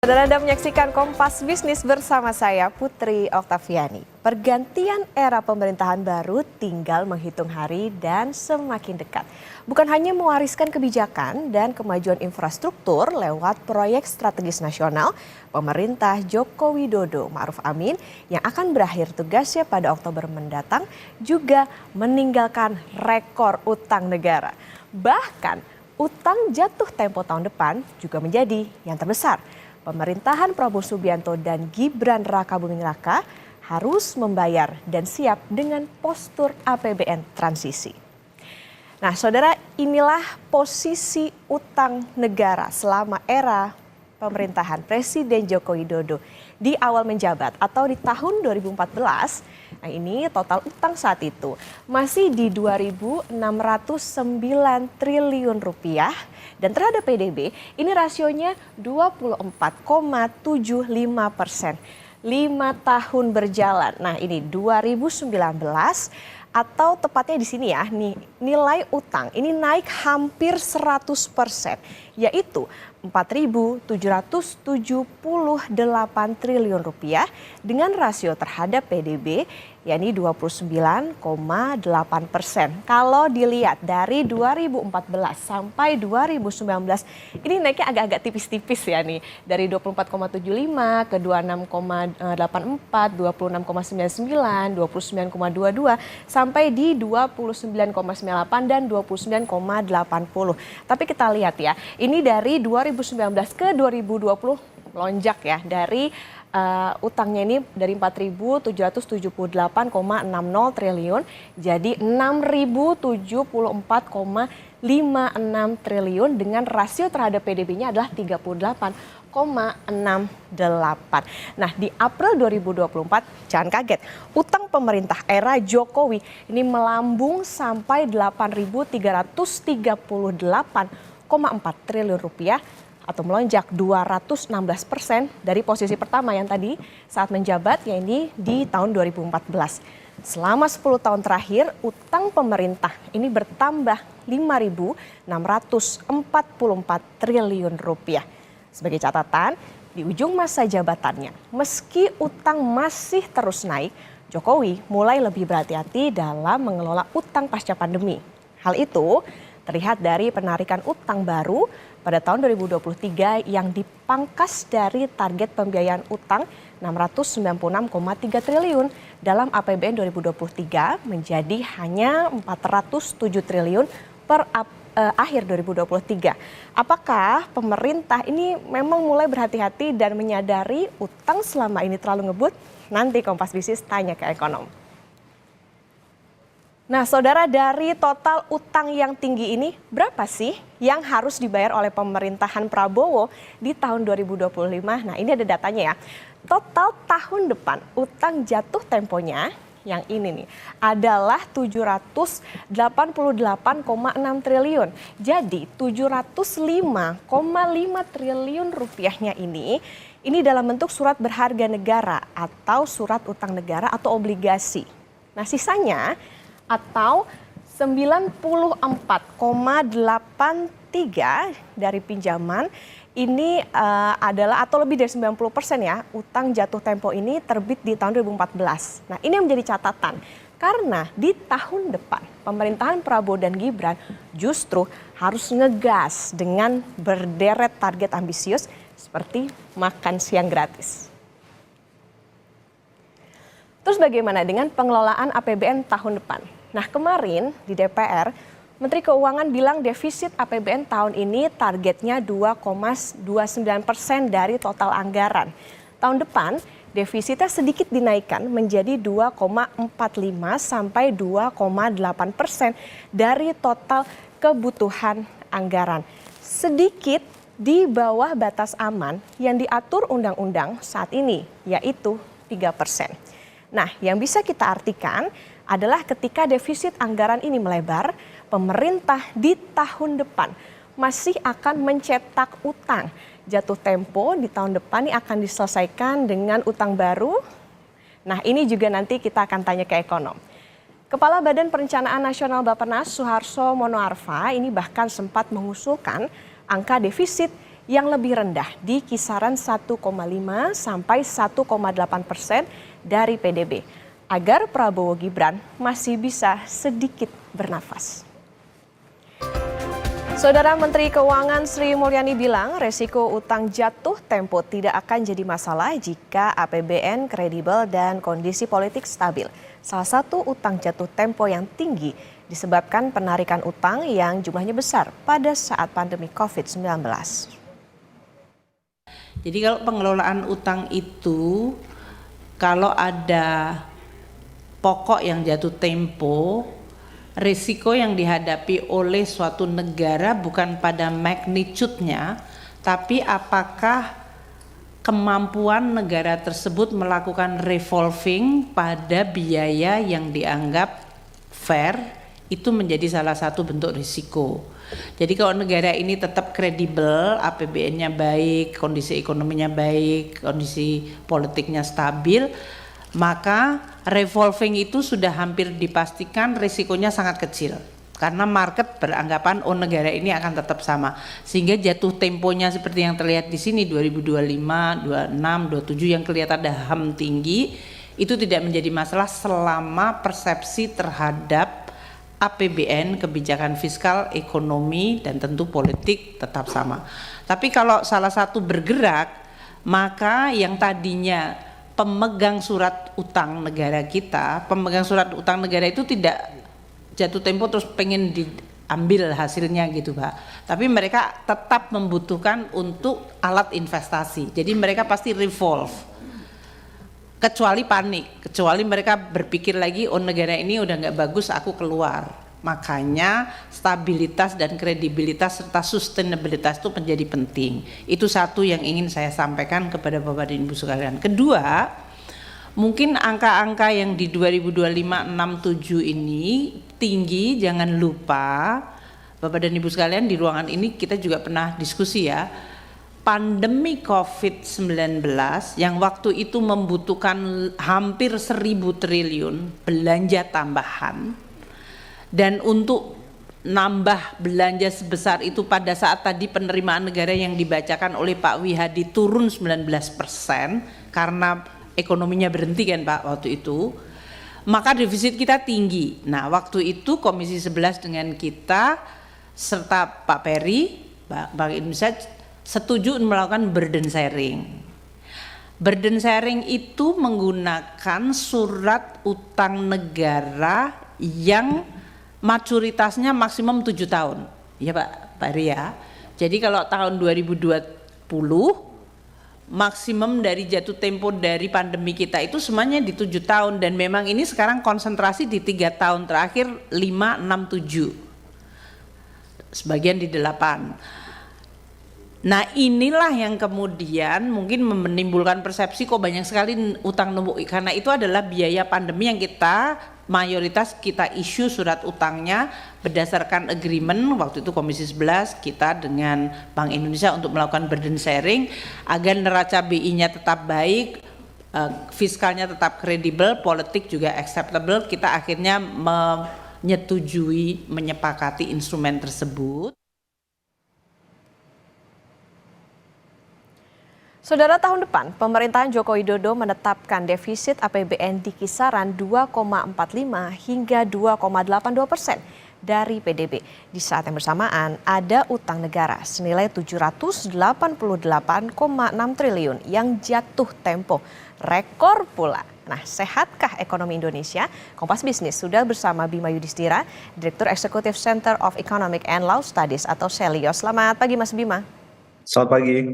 Saudara Anda menyaksikan Kompas Bisnis bersama saya Putri Oktaviani. Pergantian era pemerintahan baru tinggal menghitung hari dan semakin dekat. Bukan hanya mewariskan kebijakan dan kemajuan infrastruktur lewat proyek strategis nasional, pemerintah Joko Widodo Ma'ruf Amin yang akan berakhir tugasnya pada Oktober mendatang juga meninggalkan rekor utang negara. Bahkan utang jatuh tempo tahun depan juga menjadi yang terbesar. Pemerintahan Prabowo Subianto dan Gibran Rakabuming Raka harus membayar dan siap dengan postur APBN transisi. Nah, saudara, inilah posisi utang negara selama era pemerintahan Presiden Joko Widodo di awal menjabat atau di tahun 2014. Nah, ini total utang saat itu masih di 2.609 triliun rupiah dan terhadap PDB ini rasionya 24,75%. 5 tahun berjalan. Nah, ini 2019 atau tepatnya di sini ya, nilai utang ini naik hampir 100%, yaitu 4.778 triliun rupiah dengan rasio terhadap PDB yakni 29,8%. Kalau dilihat dari 2014 sampai 2019 ini naiknya agak-agak tipis-tipis ya nih, dari 24,75 ke 26,84, 26,99, 29,22 sampai di 29,98 dan 29,80. Tapi kita lihat ya, ini dari 2019 ke 2020 lonjak ya, dari utangnya ini dari 4.778,60 triliun jadi 6.074,56 triliun dengan rasio terhadap PDB-nya adalah 38,68. Nah, di April 2024 jangan kaget, utang pemerintah era Jokowi ini melambung sampai 8.338,4 triliun rupiah atau melonjak 216% dari posisi pertama yang tadi saat menjabat, yaitu di tahun 2014. Selama 10 tahun terakhir, utang pemerintah ini bertambah 5.644 triliun rupiah. Sebagai catatan, di ujung masa jabatannya, meski utang masih terus naik, Jokowi mulai lebih berhati-hati dalam mengelola utang pasca pandemi. Hal itu terlihat dari penarikan utang baru pada tahun 2023 yang dipangkas dari target pembiayaan utang 696,3 triliun dalam APBN 2023 menjadi hanya 407 triliun per akhir 2023. Apakah pemerintah ini memang mulai berhati-hati dan menyadari utang selama ini terlalu ngebut? Nanti Kompas Bisnis tanya ke ekonom. Nah, saudara, dari total utang yang tinggi ini, berapa sih yang harus dibayar oleh pemerintahan Prabowo di tahun 2025? Nah, ini ada datanya ya. Total tahun depan utang jatuh temponya yang ini nih adalah 788,6 triliun. Jadi 705,5 triliun rupiahnya ini dalam bentuk surat berharga negara atau surat utang negara atau obligasi. Nah, sisanya atau 94,83 dari pinjaman ini adalah atau lebih dari 90% ya, utang jatuh tempo ini terbit di tahun 2014. Nah, ini yang menjadi catatan karena di tahun depan pemerintahan Prabowo dan Gibran justru harus ngegas dengan berderet target ambisius seperti makan siang gratis. Terus bagaimana dengan pengelolaan APBN tahun depan? Nah, kemarin di DPR, Menteri Keuangan bilang defisit APBN tahun ini targetnya 2,29% dari total anggaran. Tahun depan, defisitnya sedikit dinaikkan menjadi 2,45 sampai 2,8% dari total kebutuhan anggaran. Sedikit di bawah batas aman yang diatur undang-undang saat ini, yaitu 3%. Nah, yang bisa kita artikan adalah ketika defisit anggaran ini melebar, pemerintah di tahun depan masih akan mencetak utang. Jatuh tempo di tahun depan ini akan diselesaikan dengan utang baru. Nah, ini juga nanti kita akan tanya ke ekonom. Kepala Badan Perencanaan Nasional Bappenas Suharto Monoarfa ini bahkan sempat mengusulkan angka defisit yang lebih rendah di kisaran 1,5 sampai 1,8% dari PDB agar Prabowo Gibran masih bisa sedikit bernafas. Saudara Menteri Keuangan Sri Mulyani bilang resiko utang jatuh tempo tidak akan jadi masalah jika APBN kredibel dan kondisi politik stabil. Salah satu utang jatuh tempo yang tinggi disebabkan penarikan utang yang jumlahnya besar pada saat pandemi COVID-19. Jadi kalau pengelolaan utang itu, kalau ada pokok yang jatuh tempo, risiko yang dihadapi oleh suatu negara bukan pada magnitude-nya, tapi apakah kemampuan negara tersebut melakukan revolving pada biaya yang dianggap fair, itu menjadi salah satu bentuk risiko. Jadi kalau negara ini tetap kredibel, APBN-nya baik, kondisi ekonominya baik, kondisi politiknya stabil, maka revolving itu sudah hampir dipastikan risikonya sangat kecil. Karena market beranggapan negara ini akan tetap sama. Sehingga jatuh temponya seperti yang terlihat di sini 2025, 26, 27 yang kelihatan ada HAM tinggi, itu tidak menjadi masalah selama persepsi terhadap APBN, kebijakan fiskal, ekonomi, dan tentu politik tetap sama. Tapi kalau salah satu bergerak, maka yang tadinya pemegang surat utang negara kita, pemegang surat utang negara itu tidak jatuh tempo terus pengen diambil hasilnya gitu Pak. Tapi mereka tetap membutuhkan untuk alat investasi. Jadi mereka pasti revolve. Kecuali panik, kecuali mereka berpikir lagi, negara ini udah nggak bagus, aku keluar. Makanya stabilitas dan kredibilitas serta sustainabilitas itu menjadi penting. Itu satu yang ingin saya sampaikan kepada Bapak dan Ibu sekalian. Kedua, mungkin angka-angka yang di 2025-67 ini tinggi, jangan lupa Bapak dan Ibu sekalian, di ruangan ini kita juga pernah diskusi ya. Pandemi COVID-19 yang waktu itu membutuhkan hampir 1.000 triliun belanja tambahan, dan untuk nambah belanja sebesar itu pada saat tadi penerimaan negara yang dibacakan oleh Pak Wihadi turun 19% karena ekonominya berhenti kan Pak waktu itu, maka defisit kita tinggi. Nah waktu itu Komisi 11 dengan kita serta Pak Peri, Bank Indonesia setuju melakukan burden sharing. Burden sharing itu menggunakan surat utang negara yang maturitasnya maksimum 7 tahun. Ya Pak Peri ya. Jadi kalau tahun 2020 maksimum dari jatuh tempo dari pandemi kita itu semuanya di 7 tahun, dan memang ini sekarang konsentrasi di 3 tahun terakhir 5, 6, 7. Sebagian di 8. Nah inilah yang kemudian mungkin menimbulkan persepsi kok banyak sekali utang numpuk, karena itu adalah biaya pandemi yang kita mayoritas kita isu surat utangnya berdasarkan agreement waktu itu Komisi 11 kita dengan Bank Indonesia untuk melakukan burden sharing agar neraca BI-nya tetap baik, fiskalnya tetap kredibel, politik juga acceptable. Kita akhirnya menyetujui, menyepakati instrumen tersebut. Saudara, tahun depan pemerintahan Joko Widodo menetapkan defisit APBN di kisaran 2,45 hingga 2,82% dari PDB. Di saat yang bersamaan ada utang negara senilai 788,6 triliun yang jatuh tempo. Rekor pula. Nah, sehatkah ekonomi Indonesia? Kompas Bisnis sudah bersama Bima Yudhistira, Direktur Eksekutif Center of Economic and Law Studies atau CELIO. Selamat pagi Mas Bima. Selamat pagi.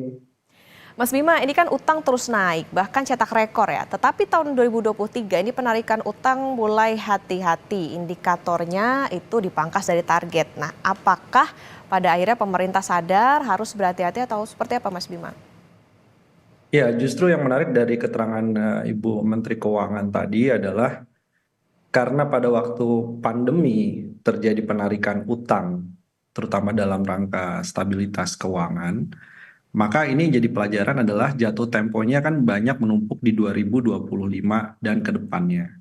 Mas Bima, ini kan utang terus naik, bahkan cetak rekor ya. Tetapi tahun 2023 ini penarikan utang mulai hati-hati, indikatornya itu dipangkas dari target. Nah, apakah pada akhirnya pemerintah sadar harus berhati-hati atau seperti apa Mas Bima? Ya, justru yang menarik dari keterangan Ibu Menteri Keuangan tadi adalah karena pada waktu pandemi terjadi penarikan utang, terutama dalam rangka stabilitas keuangan, maka ini jadi pelajaran adalah jatuh temponya kan banyak menumpuk di 2025 dan ke depannya.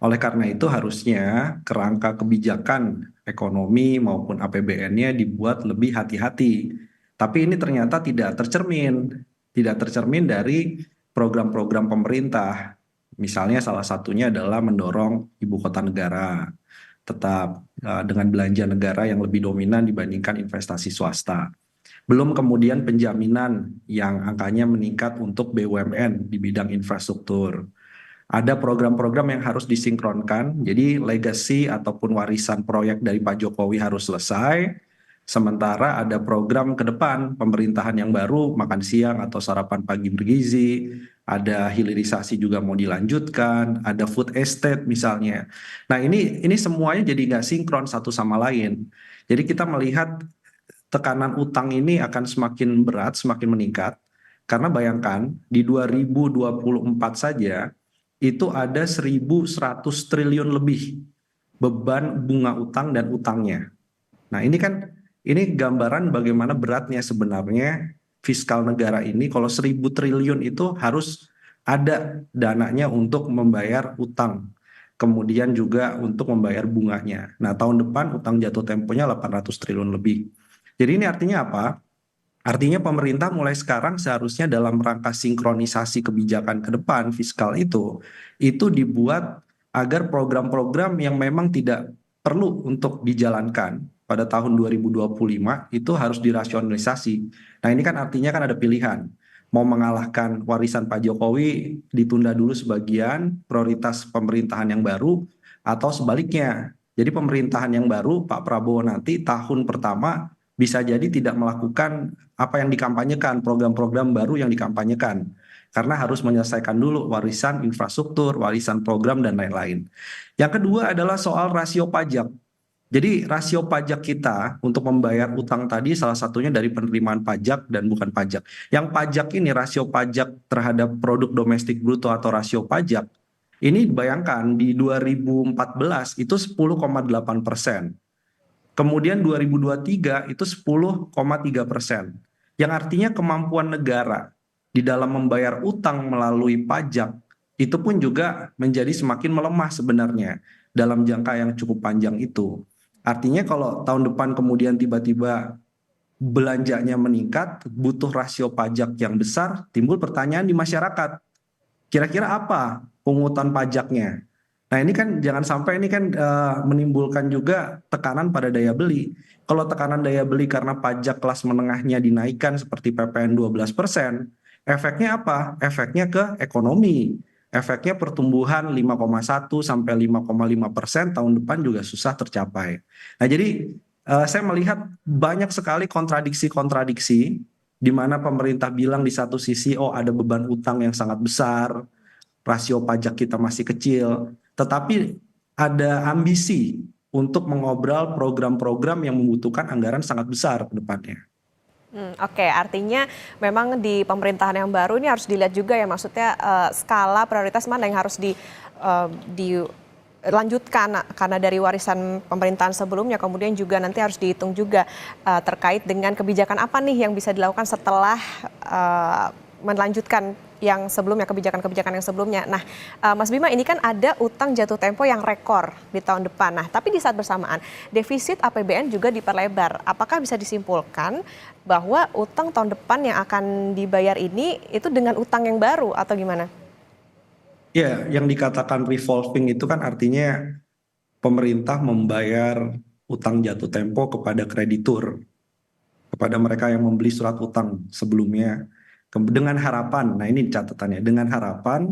Oleh karena itu harusnya kerangka kebijakan ekonomi maupun APBN-nya dibuat lebih hati-hati. Tapi ini ternyata tidak tercermin dari program-program pemerintah. Misalnya salah satunya adalah mendorong ibu kota negara tetap dengan belanja negara yang lebih dominan dibandingkan investasi swasta. Belum kemudian penjaminan yang angkanya meningkat untuk BUMN di bidang infrastruktur. Ada program-program yang harus disinkronkan, jadi legacy ataupun warisan proyek dari Pak Jokowi harus selesai, sementara ada program ke depan pemerintahan yang baru, makan siang atau sarapan pagi bergizi, ada hilirisasi juga mau dilanjutkan, ada food estate misalnya. Nah ini semuanya jadi nggak sinkron satu sama lain. Jadi kita melihat tekanan utang ini akan semakin berat, semakin meningkat, karena bayangkan di 2024 saja, itu ada 1.100 triliun lebih beban bunga utang dan utangnya. Nah ini gambaran bagaimana beratnya sebenarnya fiskal negara ini kalau 1.000 triliun itu harus ada dananya untuk membayar utang. Kemudian juga untuk membayar bunganya. Nah tahun depan utang jatuh temponya 800 triliun lebih. Jadi ini artinya apa? Artinya pemerintah mulai sekarang seharusnya dalam rangka sinkronisasi kebijakan ke depan fiskal itu dibuat agar program-program yang memang tidak perlu untuk dijalankan pada tahun 2025 itu harus dirasionalisasi. Nah ini kan artinya kan ada pilihan. Mau mengalahkan warisan Pak Jokowi ditunda dulu sebagian prioritas pemerintahan yang baru atau sebaliknya. Jadi pemerintahan yang baru Pak Prabowo nanti tahun pertama bisa jadi tidak melakukan apa yang dikampanyekan, program-program baru yang dikampanyekan. Karena harus menyelesaikan dulu warisan infrastruktur, warisan program, dan lain-lain. Yang kedua adalah soal rasio pajak. Jadi rasio pajak kita untuk membayar utang tadi salah satunya dari penerimaan pajak dan bukan pajak. Yang pajak ini rasio pajak terhadap produk domestik bruto atau rasio pajak, ini bayangkan di 2014 itu 10,8%. Kemudian 2023 itu 10,3%. Yang artinya kemampuan negara di dalam membayar utang melalui pajak itu pun juga menjadi semakin melemah sebenarnya dalam jangka yang cukup panjang itu. Artinya kalau tahun depan kemudian tiba-tiba belanjanya meningkat, butuh rasio pajak yang besar, timbul pertanyaan di masyarakat. Kira-kira apa pungutan pajaknya? Nah ini kan jangan sampai ini kan menimbulkan juga tekanan pada daya beli. Kalau tekanan daya beli karena pajak kelas menengahnya dinaikkan seperti PPN 12%, efeknya apa? Efeknya ke ekonomi. Efeknya pertumbuhan 5,1 sampai 5,5% tahun depan juga susah tercapai. Nah jadi saya melihat banyak sekali kontradiksi-kontradiksi di mana pemerintah bilang di satu sisi oh ada beban utang yang sangat besar, rasio pajak kita masih kecil, tetapi ada ambisi untuk mengobrol program-program yang membutuhkan anggaran sangat besar ke depannya. Oke, artinya memang di pemerintahan yang baru ini harus dilihat juga ya, maksudnya skala prioritas mana yang harus dilanjutkan karena dari warisan pemerintahan sebelumnya, kemudian juga nanti harus dihitung juga terkait dengan kebijakan apa nih yang bisa dilakukan setelah melanjutkan yang sebelumnya, kebijakan-kebijakan yang sebelumnya. Nah, Mas Bima, ini kan ada utang jatuh tempo yang rekor di tahun depan. Nah, tapi di saat bersamaan, defisit APBN juga diperlebar. Apakah bisa disimpulkan bahwa utang tahun depan yang akan dibayar ini itu dengan utang yang baru atau gimana? Ya, yang dikatakan revolving itu kan artinya pemerintah membayar utang jatuh tempo kepada kreditur, kepada mereka yang membeli surat utang sebelumnya. Dengan harapan, nah ini catatannya, dengan harapan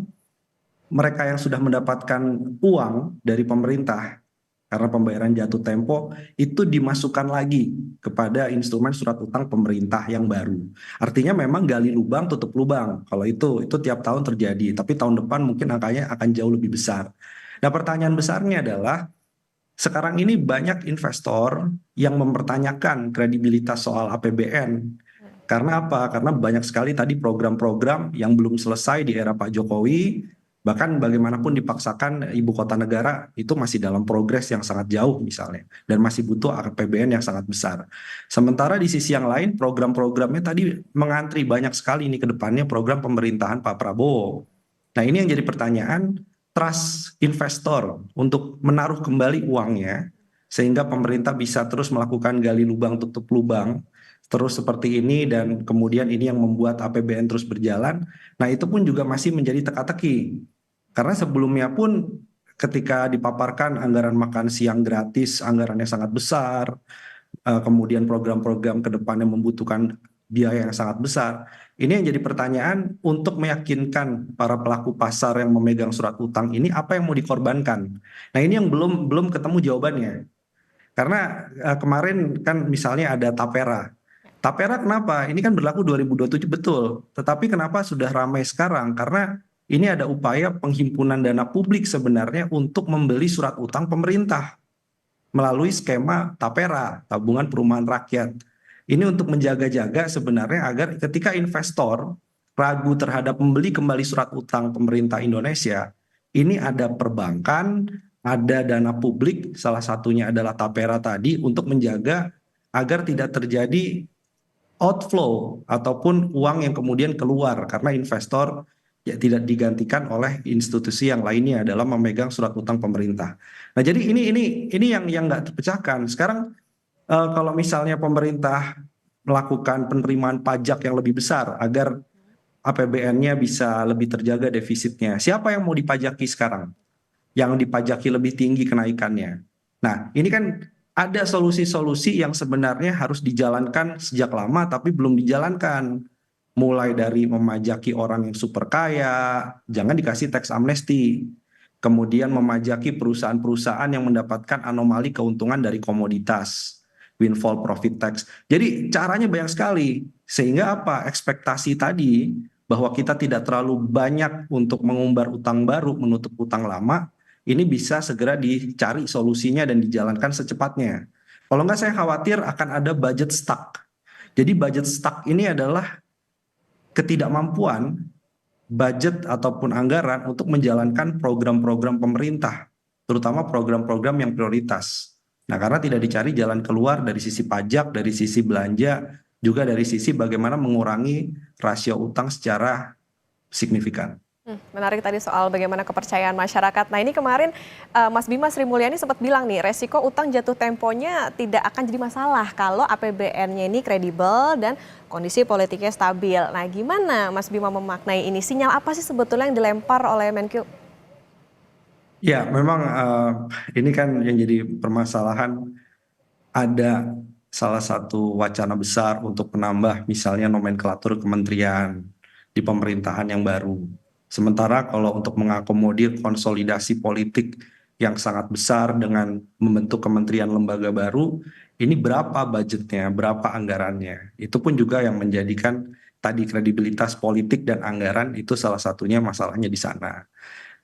mereka yang sudah mendapatkan uang dari pemerintah karena pembayaran jatuh tempo itu dimasukkan lagi kepada instrumen surat utang pemerintah yang baru. Artinya memang gali lubang tutup lubang. Kalau itu tiap tahun terjadi, tapi tahun depan mungkin angkanya akan jauh lebih besar. Nah, pertanyaan besarnya adalah sekarang ini banyak investor yang mempertanyakan kredibilitas soal APBN. Karena apa? Karena banyak sekali tadi program-program yang belum selesai di era Pak Jokowi, bahkan bagaimanapun dipaksakan ibu kota negara itu masih dalam progres yang sangat jauh misalnya, dan masih butuh APBN yang sangat besar. Sementara di sisi yang lain program-programnya tadi mengantri banyak sekali ini ke depannya program pemerintahan Pak Prabowo. Nah ini yang jadi pertanyaan, trust investor untuk menaruh kembali uangnya, sehingga pemerintah bisa terus melakukan gali lubang tutup lubang terus seperti ini dan kemudian ini yang membuat APBN terus berjalan. Nah, itu pun juga masih menjadi teka-teki. Karena sebelumnya pun ketika dipaparkan anggaran makan siang gratis, anggarannya sangat besar, kemudian program-program ke depannya membutuhkan biaya yang sangat besar. Ini yang jadi pertanyaan untuk meyakinkan para pelaku pasar yang memegang surat utang ini apa yang mau dikorbankan. Nah, ini yang belum belum ketemu jawabannya. Karena kemarin kan misalnya ada Tapera. Tapera kenapa? Ini kan berlaku 2027 betul. Tetapi kenapa sudah ramai sekarang? Karena ini ada upaya penghimpunan dana publik sebenarnya untuk membeli surat utang pemerintah melalui skema Tapera, Tabungan Perumahan Rakyat. Ini untuk menjaga-jaga sebenarnya agar ketika investor ragu terhadap membeli kembali surat utang pemerintah Indonesia, ini ada perbankan, ada dana publik, salah satunya adalah Tapera tadi untuk menjaga agar tidak terjadi outflow ataupun uang yang kemudian keluar karena investor ya tidak digantikan oleh institusi yang lainnya dalam memegang surat utang pemerintah. Nah, jadi ini yang nggak terpecahkan. Sekarang kalau misalnya pemerintah melakukan penerimaan pajak yang lebih besar agar APBN-nya bisa lebih terjaga defisitnya, siapa yang mau dipajaki sekarang? Yang dipajaki lebih tinggi kenaikannya. Nah, ini kan ada solusi-solusi yang sebenarnya harus dijalankan sejak lama tapi belum dijalankan. Mulai dari memajaki orang yang super kaya, jangan dikasih tax amnesty. Kemudian memajaki perusahaan-perusahaan yang mendapatkan anomali keuntungan dari komoditas, windfall profit tax. Jadi caranya banyak sekali. Sehingga apa? Ekspektasi tadi bahwa kita tidak terlalu banyak untuk mengumbar utang baru, menutup utang lama, ini bisa segera dicari solusinya dan dijalankan secepatnya. Kalau nggak saya khawatir akan ada budget stuck. Jadi budget stuck ini adalah ketidakmampuan budget ataupun anggaran untuk menjalankan program-program pemerintah, terutama program-program yang prioritas. Nah, karena tidak dicari jalan keluar dari sisi pajak, dari sisi belanja, juga dari sisi bagaimana mengurangi rasio utang secara signifikan. Menarik tadi soal bagaimana kepercayaan masyarakat. Nah, ini kemarin Mas Bima Sri Mulyani sempat bilang nih, resiko utang jatuh temponya tidak akan jadi masalah kalau APBN-nya ini kredibel dan kondisi politiknya stabil. Nah, gimana Mas Bima memaknai ini? Sinyal apa sih sebetulnya yang dilempar oleh Menkyu? Ya, memang ini kan yang jadi permasalahan, ada salah satu wacana besar untuk menambah misalnya nomenklatur kementerian di pemerintahan yang baru. Sementara kalau untuk mengakomodir konsolidasi politik yang sangat besar dengan membentuk kementerian lembaga baru, ini berapa budgetnya, berapa anggarannya. Itu pun juga yang menjadikan tadi kredibilitas politik dan anggaran itu salah satunya masalahnya di sana.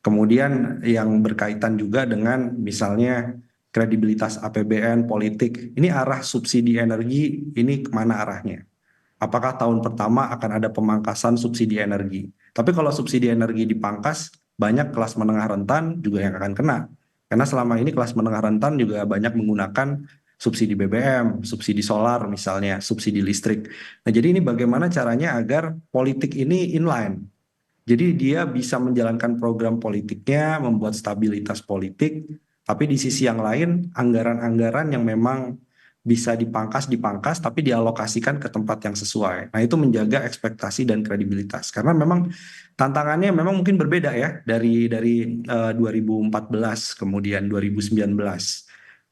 Kemudian yang berkaitan juga dengan misalnya kredibilitas APBN politik, ini arah subsidi energi, ini kemana arahnya? Apakah tahun pertama akan ada pemangkasan subsidi energi? Tapi kalau subsidi energi dipangkas, banyak kelas menengah rentan juga yang akan kena. Karena selama ini kelas menengah rentan juga banyak menggunakan subsidi BBM, subsidi solar misalnya, subsidi listrik. Nah, jadi ini bagaimana caranya agar politik ini inline. Jadi dia bisa menjalankan program politiknya, membuat stabilitas politik, tapi di sisi yang lain anggaran-anggaran yang memang bisa dipangkas, tapi dialokasikan ke tempat yang sesuai. Nah, itu menjaga ekspektasi dan kredibilitas. Karena memang tantangannya memang mungkin berbeda ya dari 2014 kemudian 2019.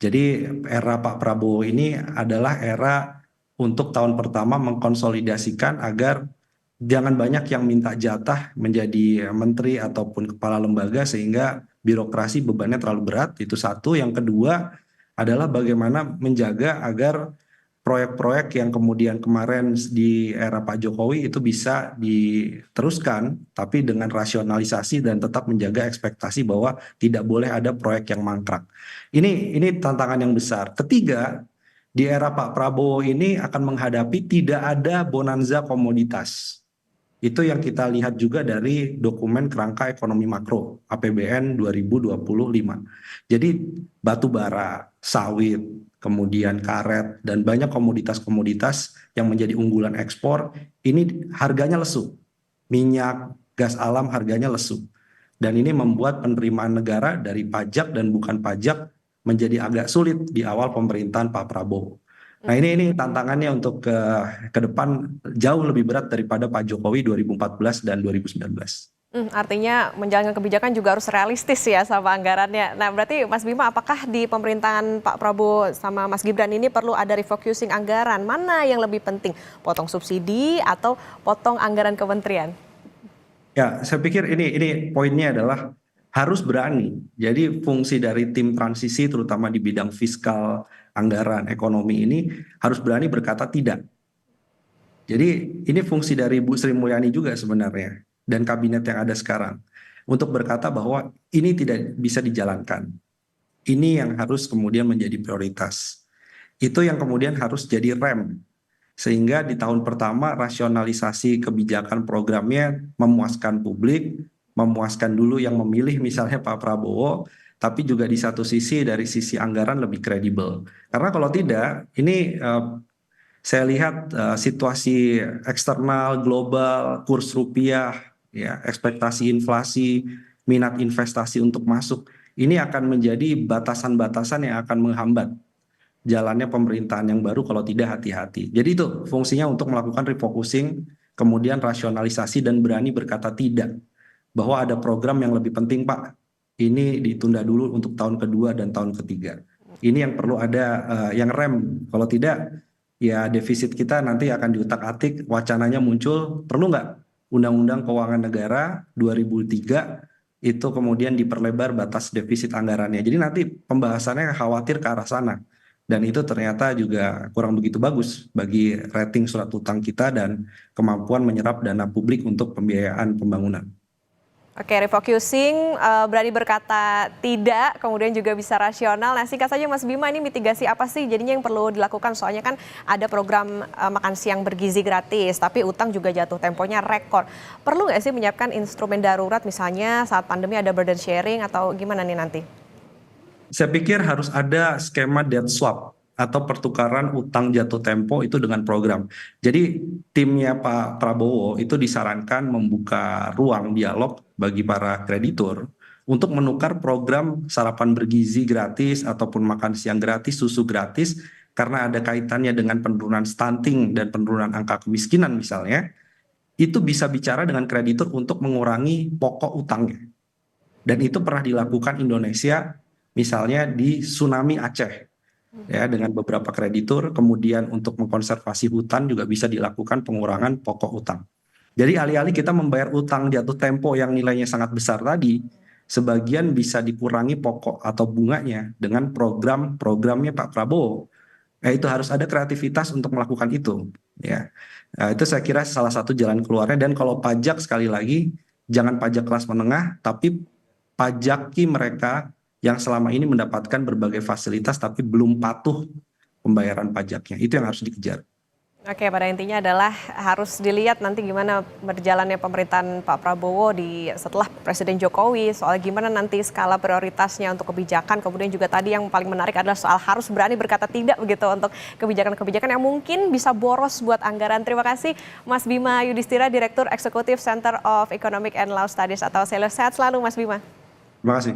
Jadi era Pak Prabowo ini adalah era untuk tahun pertama mengkonsolidasikan agar jangan banyak yang minta jatah menjadi menteri ataupun kepala lembaga sehingga birokrasi bebannya terlalu berat. Itu satu. Yang kedua adalah bagaimana menjaga agar proyek-proyek yang kemudian kemarin di era Pak Jokowi itu bisa diteruskan, tapi dengan rasionalisasi dan tetap menjaga ekspektasi bahwa tidak boleh ada proyek yang mangkrak. Ini tantangan yang besar. Ketiga, di era Pak Prabowo ini akan menghadapi tidak ada bonanza komoditas. Itu yang kita lihat juga dari dokumen kerangka ekonomi makro APBN 2025. Jadi batu bara, sawit, kemudian karet, dan banyak komoditas-komoditas yang menjadi unggulan ekspor, ini harganya lesu. Minyak, gas alam harganya lesu. Dan ini membuat penerimaan negara dari pajak dan bukan pajak menjadi agak sulit di awal pemerintahan Pak Prabowo. Nah ini tantangannya untuk ke depan jauh lebih berat daripada Pak Jokowi 2014 dan 2019. Artinya menjalankan kebijakan juga harus realistis ya sama anggarannya. Nah berarti Mas Bima, apakah di pemerintahan Pak Prabowo sama Mas Gibran ini perlu ada refocusing anggaran? Mana yang lebih penting? Potong subsidi atau potong anggaran kementerian? Ya, saya pikir ini poinnya adalah harus berani. Jadi fungsi dari tim transisi terutama di bidang fiskal, anggaran, ekonomi ini harus berani berkata tidak. Jadi ini fungsi dari Bu Sri Mulyani juga sebenarnya dan kabinet yang ada sekarang untuk berkata bahwa ini tidak bisa dijalankan. Ini yang harus kemudian menjadi prioritas. Itu yang kemudian harus jadi rem sehingga di tahun pertama rasionalisasi kebijakan programnya memuaskan publik, memuaskan dulu yang memilih misalnya Pak Prabowo, tapi juga di satu sisi dari sisi anggaran lebih kredibel. Karena kalau tidak, ini saya lihat situasi eksternal, global, kurs rupiah, ya, ekspektasi inflasi, minat investasi untuk masuk, ini akan menjadi batasan-batasan yang akan menghambat jalannya pemerintahan yang baru kalau tidak hati-hati. Jadi itu fungsinya untuk melakukan refocusing, kemudian rasionalisasi dan berani berkata tidak. Bahwa ada program yang lebih penting Pak, ini ditunda dulu untuk tahun kedua dan tahun ketiga. Ini yang perlu ada yang rem, kalau tidak ya defisit kita nanti akan diutak-atik, wacananya muncul, perlu nggak Undang-Undang Keuangan Negara 2003 itu kemudian diperlebar batas defisit anggarannya. Jadi nanti pembahasannya khawatir ke arah sana. Dan itu ternyata juga kurang begitu bagus bagi rating surat utang kita dan kemampuan menyerap dana publik untuk pembiayaan pembangunan. Oke, refocusing, berani berkata tidak, kemudian juga bisa rasional. Nah singkat saja Mas Bima, ini mitigasi apa sih jadinya yang perlu dilakukan? Soalnya kan ada program makan siang bergizi gratis, tapi utang juga jatuh temponya rekor. Perlu nggak sih menyiapkan instrumen darurat misalnya saat pandemi ada burden sharing atau gimana nih nanti? Saya pikir harus ada skema debt swap atau pertukaran utang jatuh tempo itu dengan program. Jadi timnya Pak Prabowo itu disarankan membuka ruang dialog bagi para kreditur untuk menukar program sarapan bergizi gratis ataupun makan siang gratis, susu gratis karena ada kaitannya dengan penurunan stunting dan penurunan angka kemiskinan misalnya. Itu bisa bicara dengan kreditur untuk mengurangi pokok utangnya. Dan itu pernah dilakukan Indonesia misalnya di tsunami Aceh ya dengan beberapa kreditur, kemudian untuk mengkonservasi hutan juga bisa dilakukan pengurangan pokok utang. Jadi alih-alih kita membayar utang jatuh tempo yang nilainya sangat besar tadi, sebagian bisa dikurangi pokok atau bunganya dengan program-programnya Pak Prabowo. Itu harus ada kreativitas untuk melakukan itu ya. Itu saya kira salah satu jalan keluarnya. Dan kalau pajak sekali lagi jangan pajak kelas menengah tapi pajaki mereka yang selama ini mendapatkan berbagai fasilitas tapi belum patuh pembayaran pajaknya. Itu yang harus dikejar. Oke, pada intinya adalah harus dilihat nanti gimana berjalannya pemerintahan Pak Prabowo setelah Presiden Jokowi, soal gimana nanti skala prioritasnya untuk kebijakan, kemudian juga tadi yang paling menarik adalah soal harus berani berkata tidak begitu untuk kebijakan-kebijakan yang mungkin bisa boros buat anggaran. Terima kasih Mas Bima Yudhistira, Direktur Eksekutif Center of Economic and Law Studies atau CELAS. Sehat selalu Mas Bima. Terima kasih.